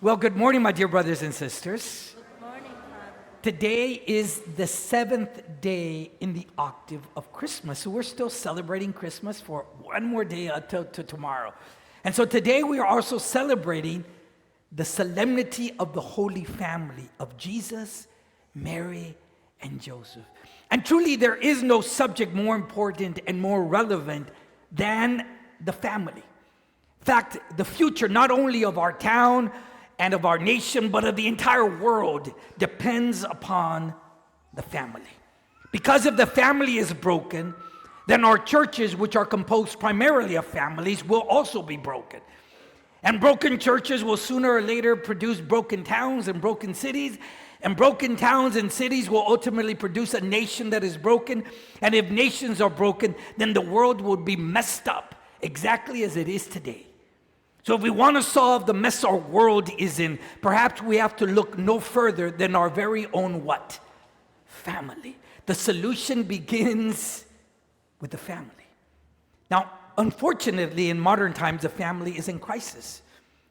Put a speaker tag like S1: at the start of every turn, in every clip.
S1: Well, good morning, my dear brothers and sisters.
S2: Good morning, Father.
S1: Today is the 7th day in the octave of Christmas. So we're still celebrating Christmas for one more day until tomorrow. And so today we are also celebrating the solemnity of the Holy Family of Jesus, Mary, and Joseph. And truly, there is no subject more important and more relevant than the family. In fact, the future not only of our town and of our nation, but of the entire world depends upon the family. Because if the family is broken, then our churches, which are composed primarily of families, will also be broken. And broken churches will sooner or later produce broken towns and broken cities. And broken towns and cities will ultimately produce a nation that is broken. And if nations are broken, then the world will be messed up exactly as it is today. So if we want to solve the mess our world is in, perhaps we have to look no further than our very own what? Family. The solution begins with the family. Now, unfortunately, in modern times, the family is in crisis.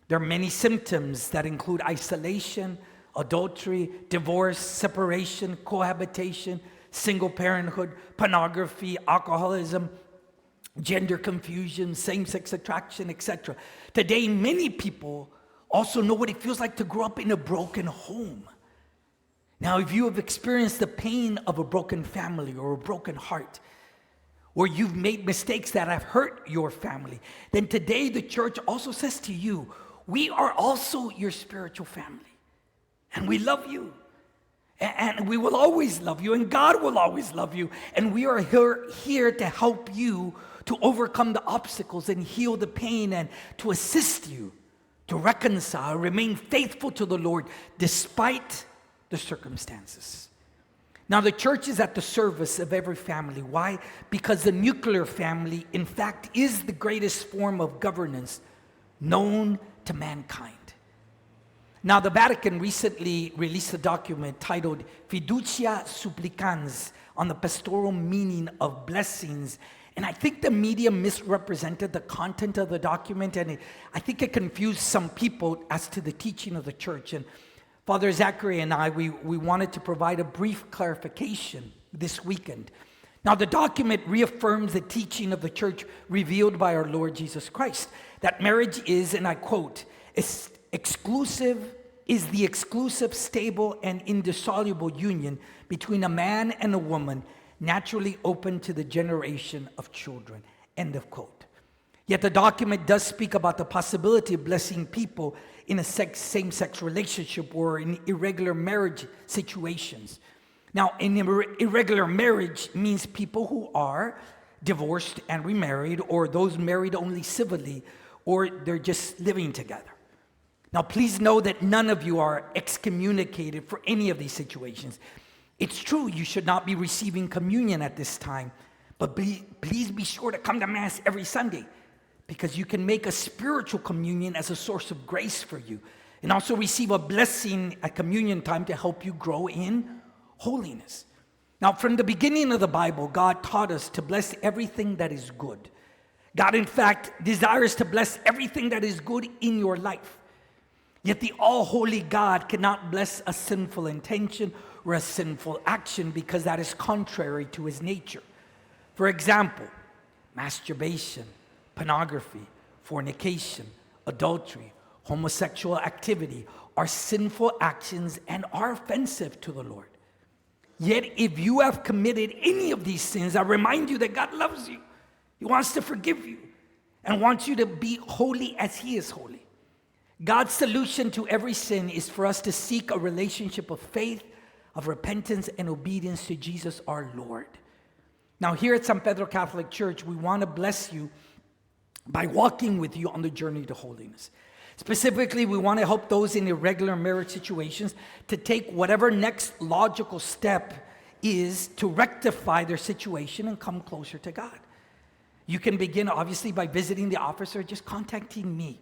S1: There are many symptoms that include isolation, adultery, divorce, separation, cohabitation, single parenthood, pornography, alcoholism, gender confusion, same-sex attraction, etc. Today, many people also know what it feels like to grow up in a broken home. Now, if you have experienced the pain of a broken family or a broken heart, or you've made mistakes that have hurt your family, then today the church also says to you, we are also your spiritual family, and we love you. And we will always love you, and God will always love you. And we are here to help you to overcome the obstacles and heal the pain and to assist you to reconcile, remain faithful to the Lord despite the circumstances. Now, the church is at the service of every family. Why? Because the nuclear family, in fact, is the greatest form of governance known to mankind. Now, the Vatican recently released a document titled Fiducia Supplicans on the pastoral meaning of blessings. And I think the media misrepresented the content of the document, and I think it confused some people as to the teaching of the church. And Father Zachary and I, we wanted to provide a brief clarification this weekend. Now, the document reaffirms the teaching of the church revealed by our Lord Jesus Christ, that marriage is, and I quote, is the exclusive, stable, and indissoluble union between a man and a woman, naturally open to the generation of children. End of quote. Yet the document does speak about the possibility of blessing people in a same-sex relationship or in irregular marriage situations. Now, an irregular marriage means people who are divorced and remarried, or those married only civilly, or they're just living together. Now, please know that none of you are excommunicated for any of these situations. It's true, you should not be receiving communion at this time, but please be sure to come to Mass every Sunday, because you can make a spiritual communion as a source of grace for you, and also receive a blessing at communion time to help you grow in holiness. Now, from the beginning of the Bible, God taught us to bless everything that is good. God, in fact, desires to bless everything that is good in your life. Yet the all-holy God cannot bless a sinful intention or a sinful action, because that is contrary to his nature. For example, masturbation, pornography, fornication, adultery, homosexual activity are sinful actions and are offensive to the Lord. Yet if you have committed any of these sins, I remind you that God loves you. He wants to forgive you and wants you to be holy as he is holy. God's solution to every sin is for us to seek a relationship of faith, of repentance, and obedience to Jesus our Lord. Now, here at San Pedro Catholic Church, we want to bless you by walking with you on the journey to holiness. Specifically, we want to help those in irregular marriage situations to take whatever next logical step is to rectify their situation and come closer to God. You can begin, obviously, by visiting the office or just contacting me.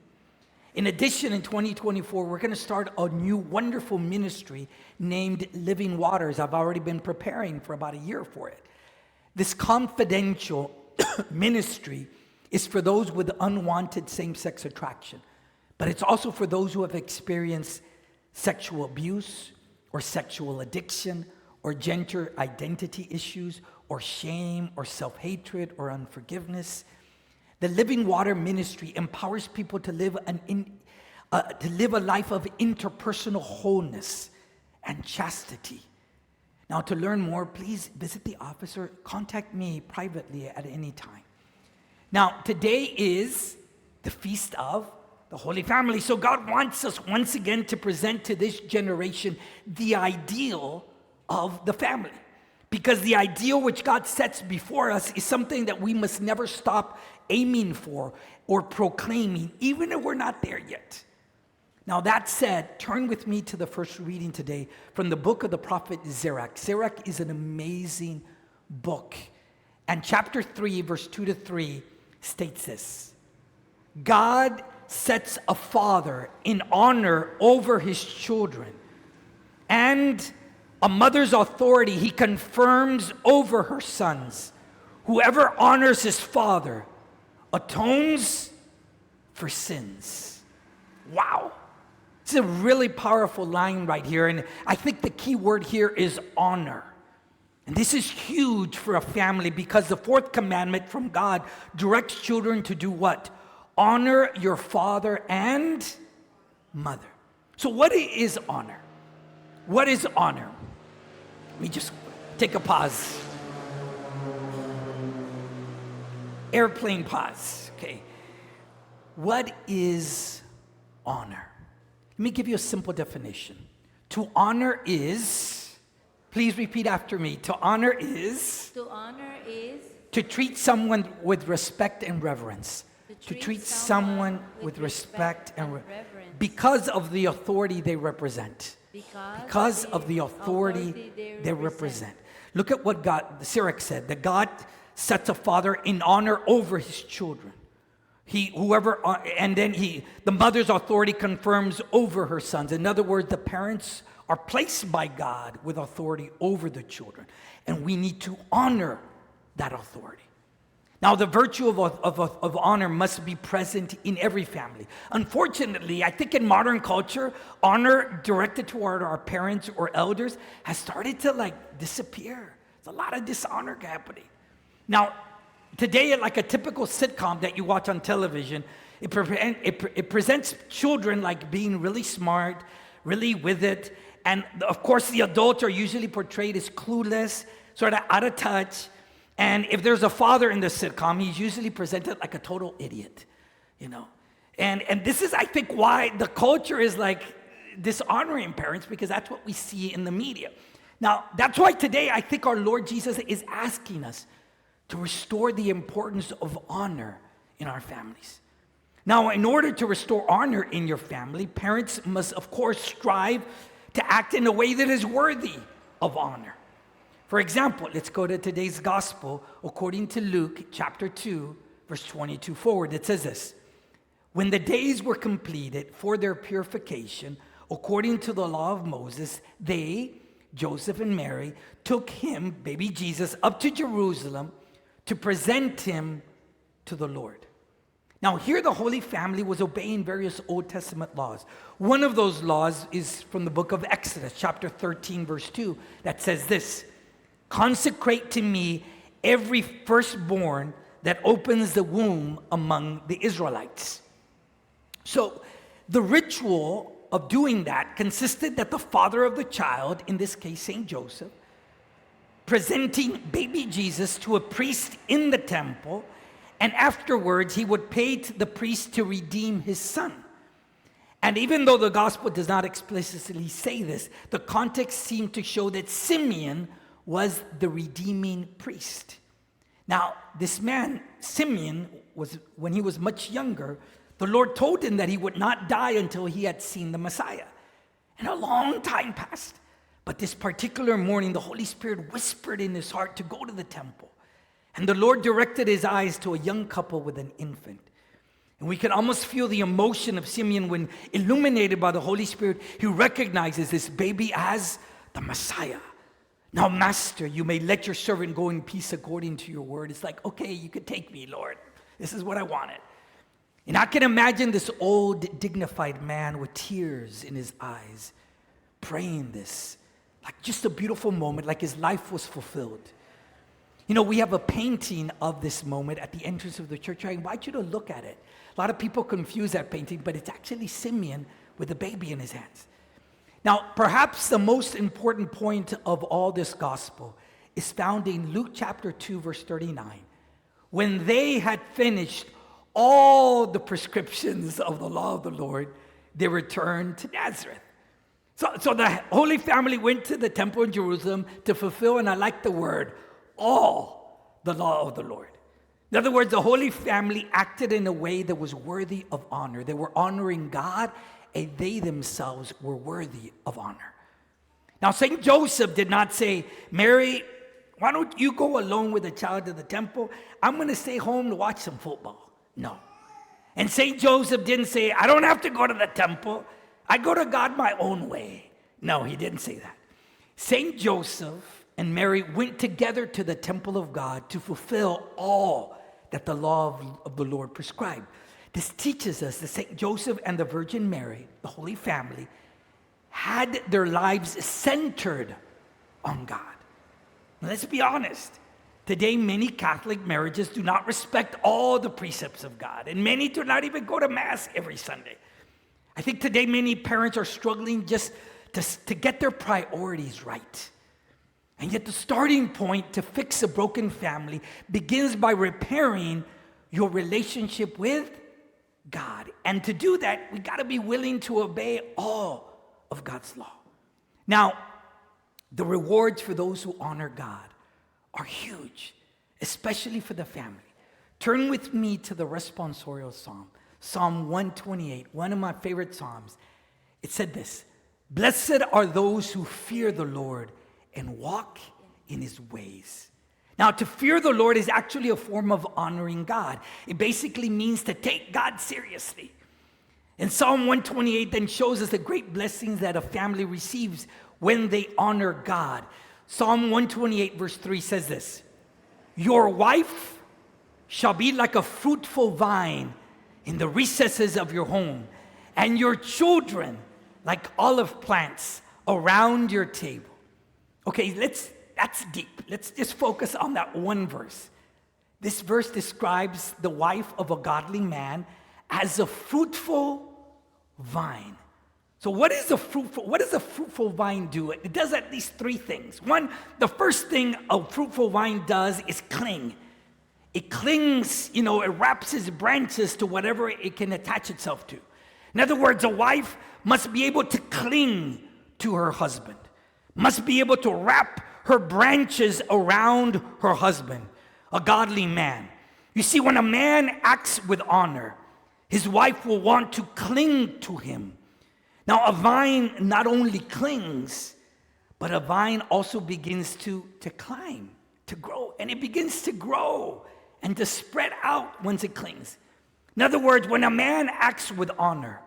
S1: In addition, in 2024, we're going to start a new wonderful ministry named Living Waters. I've already been preparing for about a year for it. This confidential ministry is for those with unwanted same-sex attraction. but it's also for those who have experienced sexual abuse or sexual addiction or gender identity issues or shame or self-hatred or unforgiveness. The Living Water Ministry empowers people to live a life of interpersonal wholeness and chastity. Now, to learn more, please visit the office or contact me privately at any time. Now, today is the Feast of the Holy Family. So God wants us once again to present to this generation the ideal of the family. Because the ideal which God sets before us is something that we must never stop aiming for or proclaiming, even if we're not there yet. Now that said, turn with me to the first reading today from the book of the prophet Sirach. Sirach is an amazing book. And chapter 3, verse 2 to 3 states this: God sets a father in honor over his children, and a mother's authority he confirms over her sons. Whoever honors his father atones for sins. Wow. It's a really powerful line right here, and I think the key word here is honor. And this is huge for a family because the fourth commandment from God directs children to do what? Honor your father and mother. So what is honor? What is honor? Let me just take a pause. Airplane pause. Okay. What is honor? Let me give you a simple definition. To honor is, please repeat after me. To honor is to treat someone with respect and reverence. To treat someone with respect and reverence. Because of the authority they represent. Because of the authority they represent. Look at what Sirach said, that God sets a father in honor over his children. The mother's authority confirms over her sons. In other words, the parents are placed by God with authority over the children. And we need to honor that authority. Now, the virtue of honor must be present in every family. Unfortunately, I think in modern culture, honor directed toward our parents or elders has started to disappear. There's a lot of dishonor happening. Now, today, like a typical sitcom that you watch on television, it presents children like being really smart, really with it. And of course, the adults are usually portrayed as clueless, sort of out of touch. And if there's a father in the sitcom, he's usually presented like a total idiot, And this is, I think, why the culture is dishonoring parents, because that's what we see in the media. Now, that's why today I think our Lord Jesus is asking us to restore the importance of honor in our families. Now, in order to restore honor in your family, parents must, of course, strive to act in a way that is worthy of honor. For example, let's go to today's gospel according to Luke chapter 2, verse 22 forward. It says this: when the days were completed for their purification, according to the law of Moses, they, Joseph and Mary, took him, baby Jesus, up to Jerusalem to present him to the Lord. Now here the Holy Family was obeying various Old Testament laws. One of those laws is from the book of Exodus, chapter 13, verse 2, that says this: consecrate to me every firstborn that opens the womb among the Israelites. So the ritual of doing that consisted that the father of the child, in this case Saint Joseph, presenting baby Jesus to a priest in the temple, and afterwards he would pay to the priest to redeem his son. And even though the gospel does not explicitly say this, the context seemed to show that Simeon was the redeeming priest. Now, this man, Simeon, when he was much younger, the Lord told him that he would not die until he had seen the Messiah. And a long time passed. But this particular morning, the Holy Spirit whispered in his heart to go to the temple. And the Lord directed his eyes to a young couple with an infant. And we can almost feel the emotion of Simeon when, illuminated by the Holy Spirit, he recognizes this baby as the Messiah. Now, Master, you may let your servant go in peace according to your word. It's like, okay, you could take me, Lord. This is what I wanted. And I can imagine this old, dignified man with tears in his eyes, praying this, like just a beautiful moment, like his life was fulfilled. You know, we have a painting of this moment at the entrance of the church. I invite you to look at it. A lot of people confuse that painting, but it's actually Simeon with a baby in his hands. Now, perhaps the most important point of all this gospel is found in Luke chapter 2, verse 39. When they had finished all the prescriptions of the law of the Lord, they returned to Nazareth. So the Holy Family went to the temple in Jerusalem to fulfill, and I like the word, all the law of the Lord. In other words, the Holy Family acted in a way that was worthy of honor. They were honoring God, and they themselves were worthy of honor. Now, St. Joseph did not say, Mary, why don't you go alone with the child to the temple? I'm going to stay home to watch some football. No. And St. Joseph didn't say, I don't have to go to the temple. I go to God my own way. No, he didn't say that. St. Joseph and Mary went together to the temple of God to fulfill all that the law of the Lord prescribed. This teaches us that St. Joseph and the Virgin Mary, the Holy Family, had their lives centered on God. Now, let's be honest. Today, many Catholic marriages do not respect all the precepts of God, and many do not even go to Mass every Sunday. I think today many parents are struggling just to get their priorities right. And yet the starting point to fix a broken family begins by repairing your relationship with God. And to do that, we got to be willing to obey all of God's law. Now, the rewards for those who honor God are huge, especially for the family. Turn with me to the responsorial psalm, Psalm 128, one of my favorite psalms. It said this, Blessed are those who fear the Lord and walk in his ways. Now, to fear the Lord is actually a form of honoring God. It basically means to take God seriously. And Psalm 128 then shows us the great blessings that a family receives when they honor God. Psalm 128 verse 3 says this, Your wife shall be like a fruitful vine in the recesses of your home, and your children like olive plants around your table. Okay, that's deep. Let's just focus on that one verse. This verse describes the wife of a godly man as a fruitful vine. So what does a fruitful vine do? It does at least three things. One, the first thing a fruitful vine does is cling. It clings, it wraps its branches to whatever it can attach itself to. In other words, a wife must be able to cling to her husband, must be able to wrap her branches around her husband, a godly man. You see, when a man acts with honor, his wife will want to cling to him. Now, a vine not only clings, but a vine also begins to climb, to grow. And it begins to grow and to spread out once it clings. In other words, when a man acts with honor,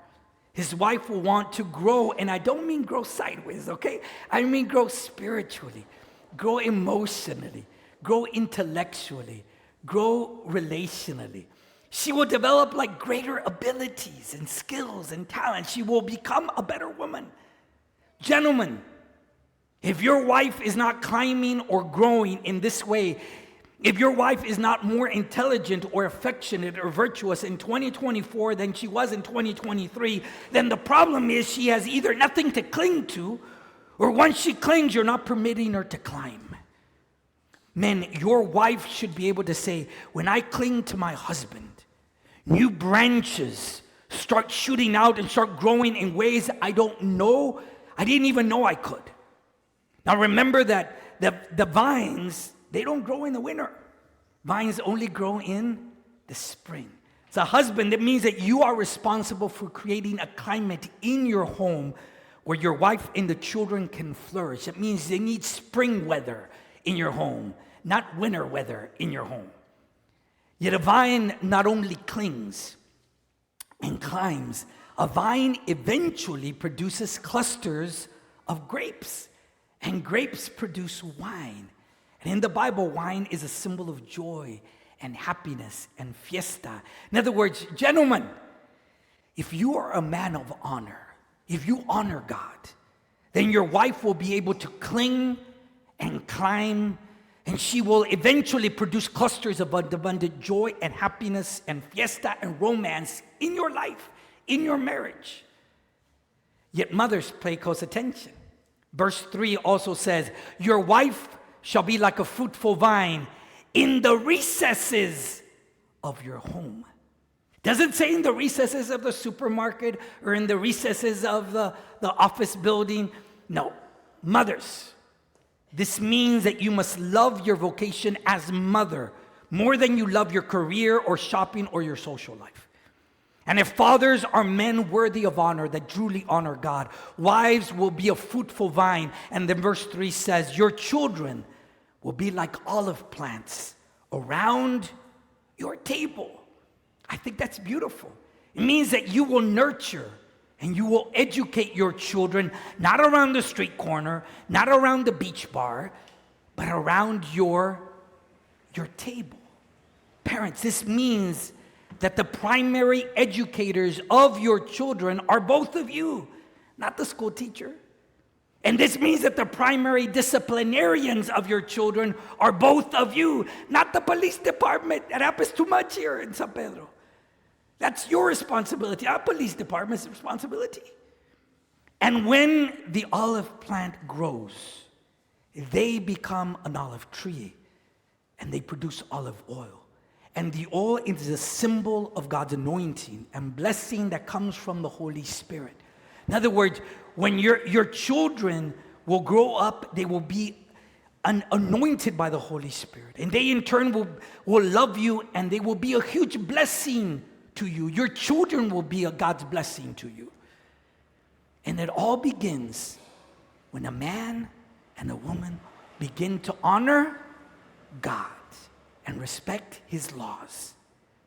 S1: his wife will want to grow. And I don't mean grow sideways, okay? I mean grow spiritually, grow emotionally, grow intellectually, grow relationally. She will develop like greater abilities and skills and talents. She will become a better woman. Gentlemen, if your wife is not climbing or growing in this way, if your wife is not more intelligent or affectionate or virtuous in 2024 than she was in 2023, then the problem is she has either nothing to cling to, or once she clings, you're not permitting her to climb. Men, your wife should be able to say, when I cling to my husband, new branches start shooting out and start growing in ways I didn't even know I could. Now remember that the vines, they don't grow in the winter. Vines only grow in the spring. As a husband, it means that you are responsible for creating a climate in your home where your wife and the children can flourish. It means they need spring weather in your home, not winter weather in your home. Yet a vine not only clings and climbs, a vine eventually produces clusters of grapes, and grapes produce wine. And in the Bible, wine is a symbol of joy and happiness and fiesta. In other words, gentlemen, if you are a man of honor, if you honor God, then your wife will be able to cling and climb, and she will eventually produce clusters of abundant joy and happiness and fiesta and romance in your life, in your marriage. Yet mothers, pay close attention. Verse 3 also says, your wife shall be like a fruitful vine in the recesses of your home. Doesn't say in the recesses of the supermarket or in the recesses of the office building. No, mothers. This means that you must love your vocation as mother more than you love your career or shopping or your social life. And if fathers are men worthy of honor that truly honor God, wives will be a fruitful vine. And then verse 3 says, your children will be like olive plants around your table. I think that's beautiful. It means that you will nurture and you will educate your children, not around the street corner, not around the beach bar, but around your table. Parents, this means that the primary educators of your children are both of you, not the school teacher. And this means that the primary disciplinarians of your children are both of you, not the police department. That happens too much here in San Pedro. That's your responsibility, our police department's responsibility. And when the olive plant grows, they become an olive tree and they produce olive oil. And the oil is a symbol of God's anointing and blessing that comes from the Holy Spirit. In other words, when your children will grow up, they will be anointed by the Holy Spirit. And they in turn will love you, and they will be a huge blessing to you. Your children will be a God's blessing to you. And it all begins when a man and a woman begin to honor God and respect his laws.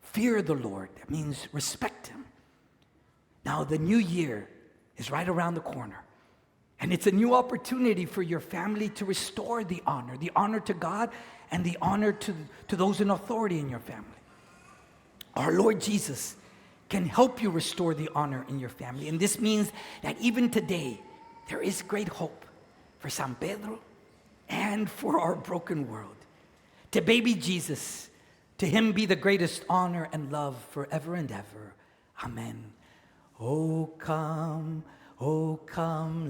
S1: Fear the Lord. That means respect him. Now the new year is right around the corner. And it's a new opportunity for your family to restore the honor to God and the honor to those in authority in your family. Our Lord Jesus can help you restore the honor in your family. And this means that even today, there is great hope for San Pedro and for our broken world. To baby Jesus, to him be the greatest honor and love forever and ever. Amen. Oh come,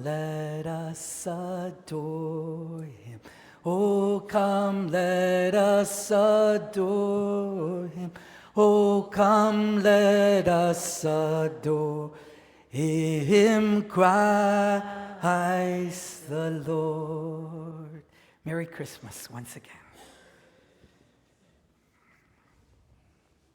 S1: let us adore him. Oh come, let us adore him. Oh come, let us adore him, Christ the Lord. Merry Christmas once again.